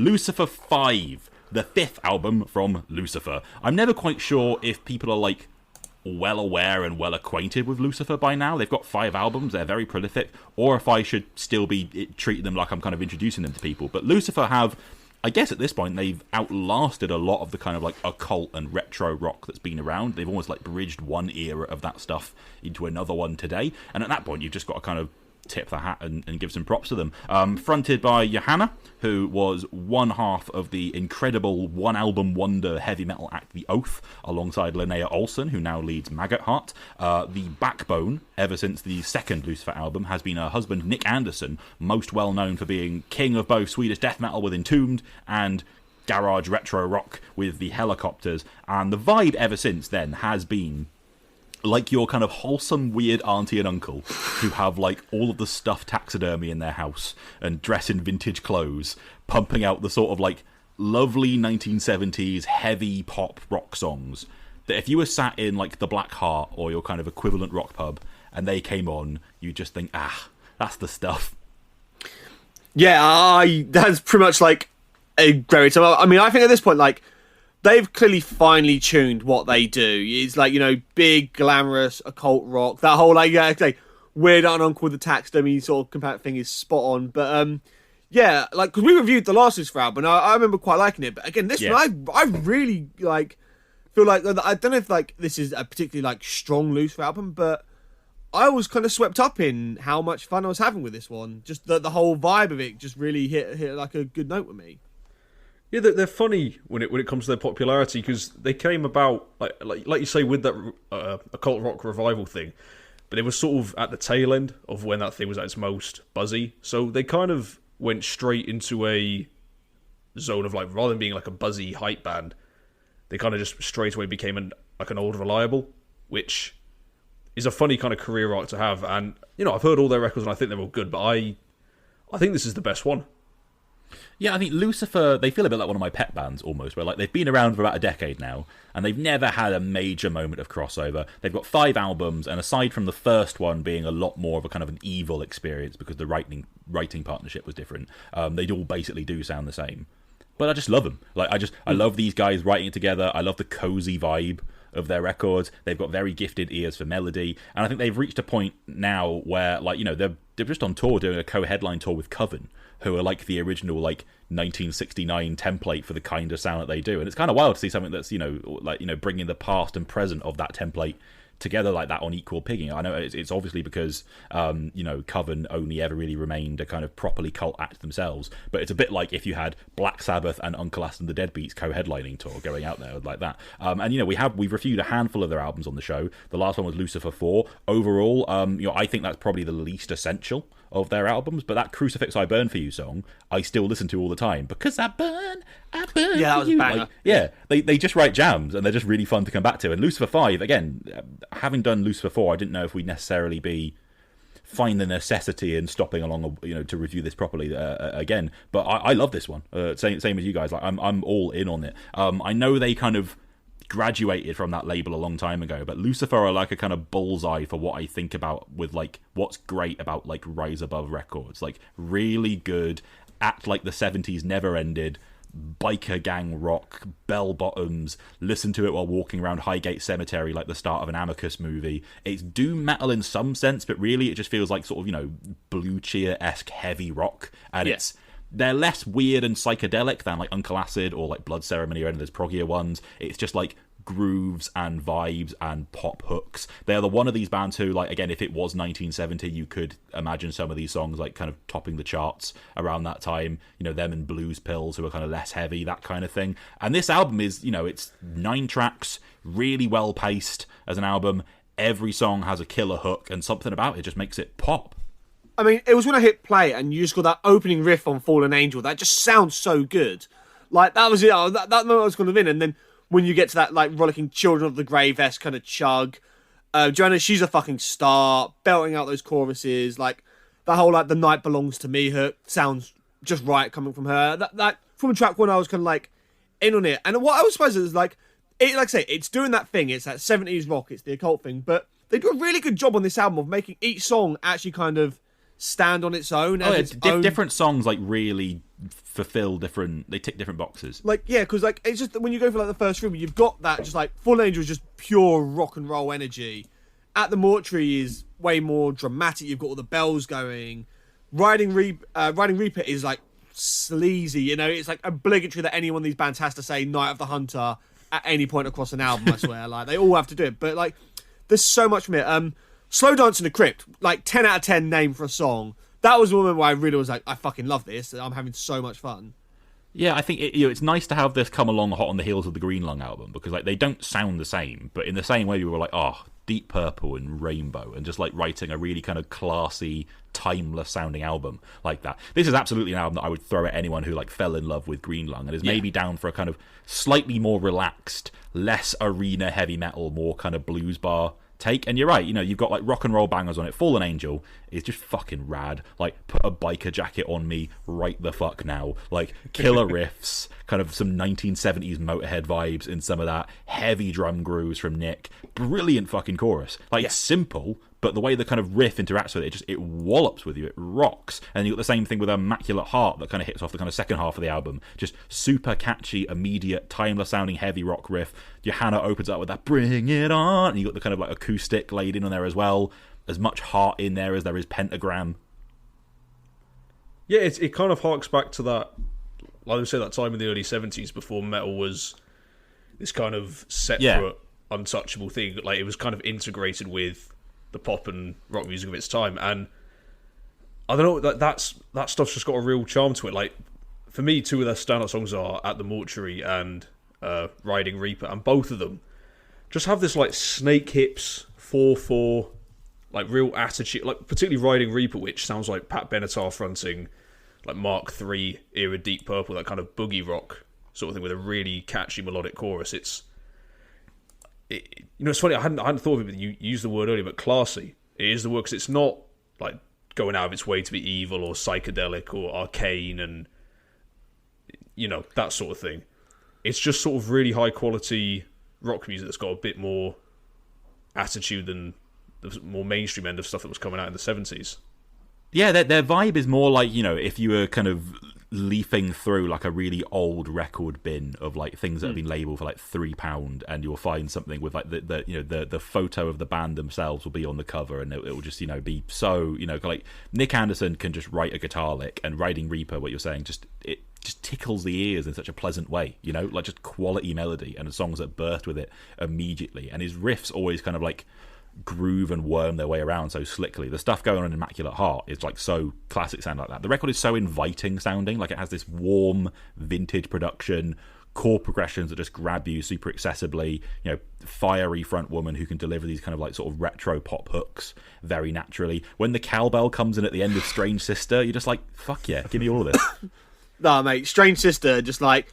Lucifer 5, the 5th album from Lucifer. I'm never quite sure if people are, like, well aware and well acquainted with Lucifer by now. They've got 5 albums, they're very prolific, or if I should still be treating them like I'm kind of introducing them to people. But Lucifer have, I guess at this point, they've outlasted a lot of the kind of like occult and retro rock that's been around. They've almost like bridged one era of that stuff into another one today, and at that point you've just got to kind of tip the hat and give some props to them. Fronted by Johanna, who was one half of the incredible one-album wonder heavy metal act The Oath, alongside Linnea Olsen, who now leads Maggot Heart. The backbone, ever since the second Lucifer album, has been her husband Nick Anderson, most well known for being king of both Swedish death metal with Entombed and garage retro rock with the Helicopters. And the vibe ever since then has been like your kind of wholesome, weird auntie and uncle who have, like, all of the stuffed taxidermy in their house and dress in vintage clothes, pumping out the sort of, like, lovely 1970s heavy pop rock songs that if you were sat in, like, the Black Heart or your kind of equivalent rock pub and they came on, you just think, that's the stuff. Yeah, that's pretty much, like, a great time. I mean, I think at this point, like, they've clearly finely tuned what they do. It's like, you know, big, glamorous, occult rock. That whole, like weird aunt and uncle with the taxidermy sort of compact thing is spot on. But, yeah, like, because we reviewed the last Lucifer album, and I remember quite liking it. But again, this one, I really, like, feel like, I don't know if, like, this is a particularly, like, strong Lucifer album, but I was kind of swept up in how much fun I was having with this one. Just the whole vibe of it just really hit like a good note with me. Yeah, they're funny when it comes to their popularity, because they came about, like you say, with that occult rock revival thing, but it was sort of at the tail end of when that thing was at its most buzzy. So they kind of went straight into a zone of, like, rather than being like a buzzy hype band, they kind of just straight away became an old reliable, which is a funny kind of career arc to have. And, you know, I've heard all their records and I think they're all good, but I think this is the best one. Yeah, I think Lucifer, they feel a bit like one of my pet bands almost, where, like, they've been around for about a decade now, and they've never had a major moment of crossover. They've got 5 albums, and aside from the first one being a lot more of a kind of an evil experience because the writing partnership was different, they all basically do sound the same. But I just love them. Like, I love these guys writing it together. I love the cozy vibe of their records. They've got very gifted ears for melody, and I think they've reached a point now where, like, you know, they're just on tour doing a co-headline tour with Coven, who are like the original, like, 1969 template for the kind of sound that they do. And it's kind of wild to see something that's, you know, like, you know, bringing the past and present of that template together like that on equal pigging. I know it's obviously because, you know, Coven only ever really remained a kind of properly cult act themselves, but it's a bit like if you had Black Sabbath and Uncle Aston the Deadbeats co-headlining tour going out there like that. And, you know, we've reviewed a handful of their albums on the show. The last one was Lucifer 4. Overall, you know, I think that's probably the least essential of their albums, but that Crucifix I Burn For You song I still listen to all the time, because I burn yeah, for that was you. a banger. Like, yeah, they just write jams and they're just really fun to come back to. And Lucifer 5, again, having done Lucifer 4, I didn't know if we'd necessarily find the necessity in stopping along, you know, to review this properly again, but I love this one. Same as you guys. Like, I'm all in on it. I know they kind of graduated from that label a long time ago, but Lucifer are like a kind of bullseye for what I think about with, like, what's great about, like, Rise Above Records. Like, really good, act like the 70s never ended, biker gang rock, bell bottoms, listen to it while walking around Highgate Cemetery like the start of an Amicus movie. It's doom metal in some sense, but really it just feels like sort of, you know, Blue Cheer-esque heavy rock, and they're less weird and psychedelic than, like, Uncle Acid or, like, Blood Ceremony or any of those proggier ones. It's just, like, grooves and vibes and pop hooks. They're the one of these bands who, like, again, if it was 1970, you could imagine some of these songs, like, kind of topping the charts around that time. You know, them and Blues Pills, who are kind of less heavy, that kind of thing. And this album is, you know, it's 9 tracks, really well paced as an album. Every song has a killer hook, and something about it just makes it pop. I mean, it was when I hit play and you just got that opening riff on Fallen Angel. That just sounds so good. Like, that was it. That moment I was kind of in. And then when you get to that, like, rollicking Children of the Grave-esque kind of chug, Joanna, she's a fucking star, belting out those choruses. Like, that whole, like, The Night Belongs to Me hook sounds just right coming from her. That from track 1, I was kind of, like, in on it. And what I was supposed to is, like I say, it's doing that thing. It's that 70s rock. It's the occult thing. But they do a really good job on this album of making each song actually kind of stand on its own. Different songs, like, really they tick different boxes. Like, yeah, because like it's just when you go for like the first film, you've got that just like Fallen Angel is just pure rock and roll energy. At the Mortuary is way more dramatic. You've got all the bells going. Riding Reaper is like sleazy. You know, it's like obligatory that any one of these bands has to say Night of the Hunter at any point across an album. I swear, like they all have to do it. But like, there's so much from it. Slow Dance in the Crypt, like 10 out of 10 name for a song. That was the moment where I really was like, I fucking love this. I'm having so much fun. Yeah, I think it's nice to have this come along hot on the heels of the Green Lung album, because like they don't sound the same, but in the same way we were like, oh, Deep Purple and Rainbow, and just like writing a really kind of classy, timeless sounding album like that. This is absolutely an album that I would throw at anyone who like fell in love with Green Lung and is maybe down for a kind of slightly more relaxed, less arena heavy metal, more kind of blues bar take. And you're right, you know, you've got like rock and roll bangers on it. Fallen Angel is just fucking rad. Like, put a biker jacket on me right the fuck now. Like, killer riffs, kind of some 1970s Motorhead vibes in some of that, heavy drum grooves from Nick, brilliant fucking chorus. Like, it's simple, but the way the kind of riff interacts with it, it wallops with you, it rocks. And you got the same thing with Immaculate Heart that kind of hits off the kind of second half of the album. Just super catchy, immediate, timeless sounding heavy rock riff. Johanna opens up with that "Bring It On," and you got the kind of like acoustic laid in on there as well. As much heart in there as there is Pentagram. Yeah, it kind of harks back to that, like I say, that time in the early 70s before metal was this kind of separate, untouchable thing. Like, it was kind of integrated with the pop and rock music of its time. And I don't know, that stuff's just got a real charm to it. Like, for me, two of their standout songs are At the Mortuary and Riding Reaper, and both of them just have this like snake hips 4/4, like real attitude, like particularly Riding Reaper, which sounds like Pat Benatar fronting like Mark III era Deep Purple, that kind of boogie rock sort of thing with a really catchy melodic chorus. It's funny, I hadn't thought of it, but you used the word earlier, but classy. It is the word, because it's not like going out of its way to be evil or psychedelic or arcane and, you know, that sort of thing. It's just sort of really high quality rock music that's got a bit more attitude than the more mainstream end of stuff that was coming out in the 70s. Yeah, their vibe is more like, you know, if you were kind of leafing through like a really old record bin of like things that have been labeled for like £3, and you'll find something with like the photo of the band themselves will be on the cover, and it will just, you know, be so, you know, like Nick Anderson can just write a guitar lick, and Riding Reaper, what you're saying, it just tickles the ears in such a pleasant way, you know, like just quality melody and songs that burst with it immediately, and his riffs always kind of like groove and worm their way around so slickly. The stuff going on in Immaculate Heart is like so classic sound like that. The record is so inviting sounding, like it has this warm vintage production, chord progressions that just grab you super accessibly, you know, fiery front woman who can deliver these kind of like sort of retro pop hooks very naturally. When the cowbell comes in at the end of Strange Sister, you're just like, fuck yeah, give me all of this. Nah, mate, Strange Sister, just like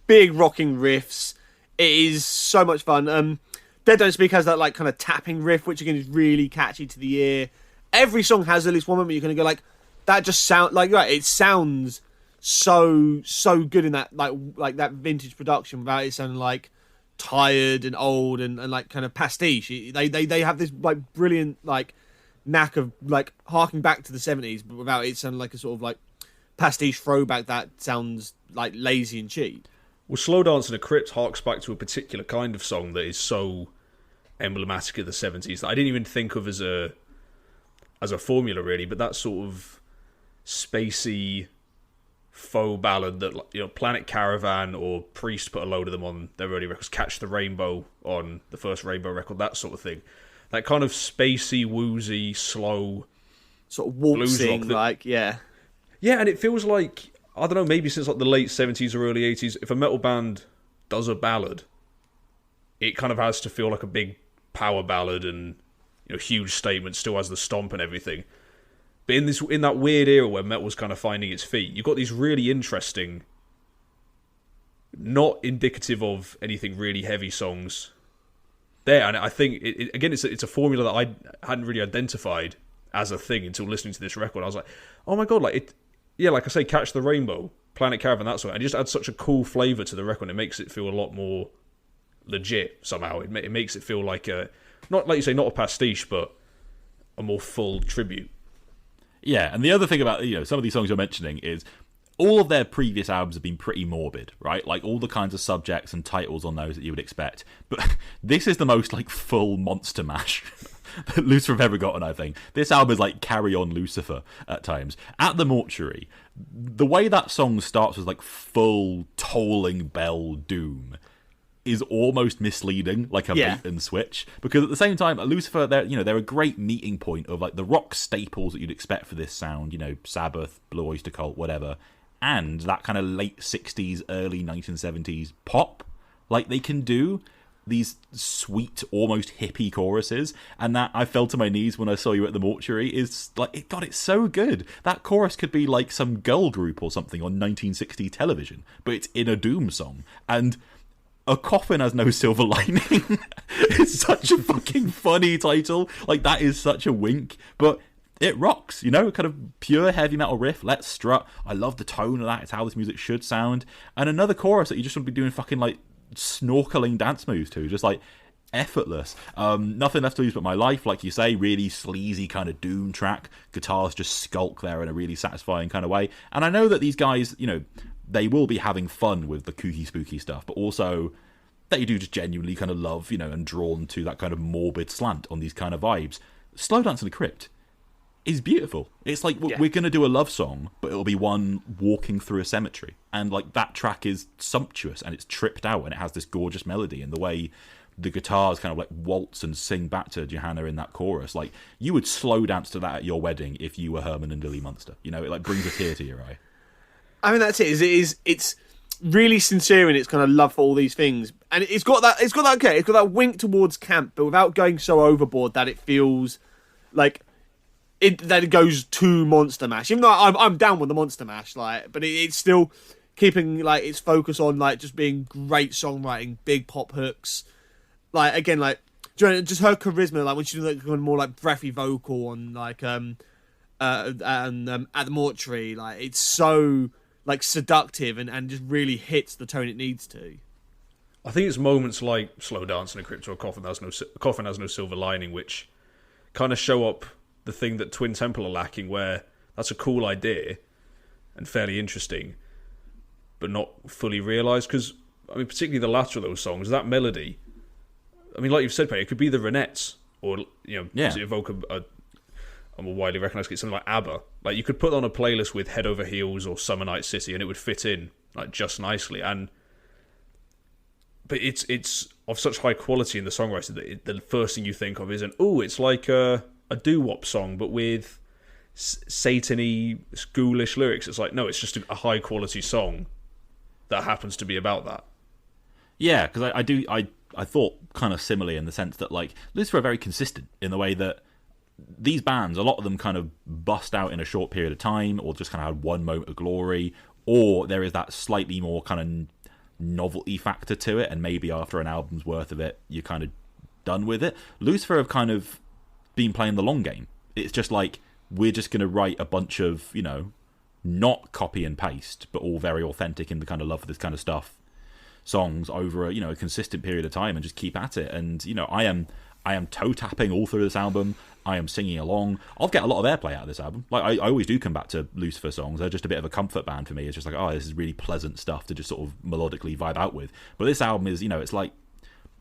big rocking riffs. It is so much fun. Dead Don't Speak has that like kind of tapping riff, which again is really catchy to the ear. Every song has at least one moment you're going to go like, that just sound like, right, it sounds so good in that like that vintage production without it sounding like tired and old and like kind of pastiche. They have this like brilliant like knack of like harking back to the 70s, but without it sounding like a sort of like pastiche throwback that sounds like lazy and cheap. Well, Slow Dance in a Crypt harks back to a particular kind of song that is so emblematic of the 70s that I didn't even think of as a formula, really, but that sort of spacey faux ballad that, you know, Planet Caravan or Priest put a load of them on their early records, Catch the Rainbow on the first Rainbow record, that sort of thing. That kind of spacey, woozy, slow, sort of waltzing, like, yeah. Yeah, and it feels like, I don't know, maybe since like the late 70s or early 80s, if a metal band does a ballad, it kind of has to feel like a big power ballad and, you know, huge statement, still has the stomp and everything. But in that weird era where metal was kind of finding its feet, you've got these really interesting, not indicative of anything really heavy songs there. And I think, it's a formula that I hadn't really identified as a thing until listening to this record. I was like, oh my god, like it. Yeah, like I say, Catch the Rainbow, Planet Caravan, that sort of, and it just adds such a cool flavour to the record. It makes it feel a lot more legit somehow. It makes it feel like not like you say, not a pastiche, but a more full tribute. Yeah, and the other thing about, you know, some of these songs you're mentioning is all of their previous albums have been pretty morbid, right? Like all the kinds of subjects and titles on those that you would expect. But this is the most like full monster mash that Lucifer have ever gotten, I think. This album is like Carry On Lucifer at times. At the Mortuary, the way that song starts with like full tolling bell doom is almost misleading, like a bait and switch. Because at the same time, Lucifer, they're a great meeting point of like the rock staples that you'd expect for this sound, Sabbath, Blue Oyster Cult, whatever, and that kind of late 60s, early 1970s pop. Like they can do these sweet, almost hippie choruses, and that I fell to my knees when I saw you at the Mortuary is like, it's so good. That chorus could be like some girl group or something on 1960 television, but it's in a doom song. And A Coffin Has No Silver Lining. It's such a fucking funny title. Like, that is such a wink, but it rocks, kind of pure heavy metal riff. Let's strut. I love the tone of that. It's how this music should sound. And another chorus that you just want to be doing fucking like snorkeling dance moves to, just like effortless. Nothing Left to Lose But My Life, like you say, really sleazy kind of doom track. Guitars just skulk there in a really satisfying kind of way. And I know that these guys, they will be having fun with the kooky spooky stuff, but also they do just genuinely kind of love, and drawn to that kind of morbid slant on these kind of vibes. Slow Dance in the Crypt is beautiful. It's like we're going to do a love song, but it'll be one walking through a cemetery. And like that track is sumptuous and it's tripped out and it has this gorgeous melody, and the way the guitars kind of like waltz and sing back to Johanna in that chorus. Like you would slow dance to that at your wedding if you were Herman and Lily Munster. It like brings a tear to your eye. I mean, that's it. It's really sincere in its kind of love for all these things, and it's got that wink towards camp, but without going so overboard that it feels like that it goes too Monster Mash. Even though I'm down with the Monster Mash, but it's still keeping like its focus on like just being great songwriting, big pop hooks. Like again, like just her charisma, like when she's like going more like breathy vocal on like at the Mortuary, like it's so like seductive and just really hits the tone it needs to. I think it's moments like Slow Dance in a Crypt or A Coffin Has No Silver Lining which kind of show up the thing that Twin Temple are lacking, where that's a cool idea and fairly interesting, but not fully realised. Because, I mean, particularly the latter of those songs, that melody, I mean, like you've said, Paddy, it could be the Ronettes, or, to evoke a more widely recognised kid, something like ABBA. Like, you could put on a playlist with Head Over Heels or Summer Night City, and it would fit in, like, just nicely. But it's of such high quality in the songwriting that the first thing you think of isn't, it's like a doo-wop song, but with Satan-y, schoolish lyrics. It's like, no, it's just a high-quality song that happens to be about that. Yeah, because I thought kind of similarly in the sense that, like, Lucifer are very consistent in the way that these bands, a lot of them kind of bust out in a short period of time, or just kind of had one moment of glory, or there is that slightly more kind of novelty factor to it, and maybe after an album's worth of it, you're kind of done with it. Lucifer have kind of been playing the long game. It's just like, we're just going to write a bunch of, not copy and paste, but all very authentic in the kind of love for this kind of stuff, songs over a consistent period of time, and just keep at it. And I am toe tapping all through this album. I am singing along. I'll get a lot of airplay out of this album. Like I always do come back to Lucifer songs. They're just a bit of a comfort band for me. It's just like, this is really pleasant stuff to just sort of melodically vibe out with. But this album is, it's like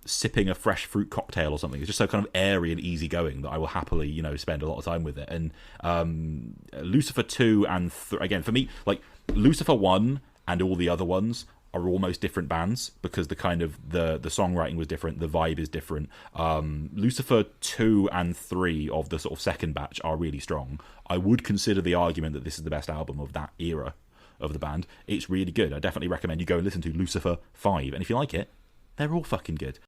sipping a fresh fruit cocktail or something. It's just so kind of airy and easygoing that I will happily, spend a lot of time with it. And Lucifer 2 and again, for me, like Lucifer 1 and all the other ones are almost different bands, because the kind of the songwriting was different, the vibe is different. Lucifer 2 and 3 of the sort of second batch are really strong. I would consider the argument that this is the best album of that era of the band. It's really good. I definitely recommend you go and listen to Lucifer 5, and if you like it, they're all fucking good.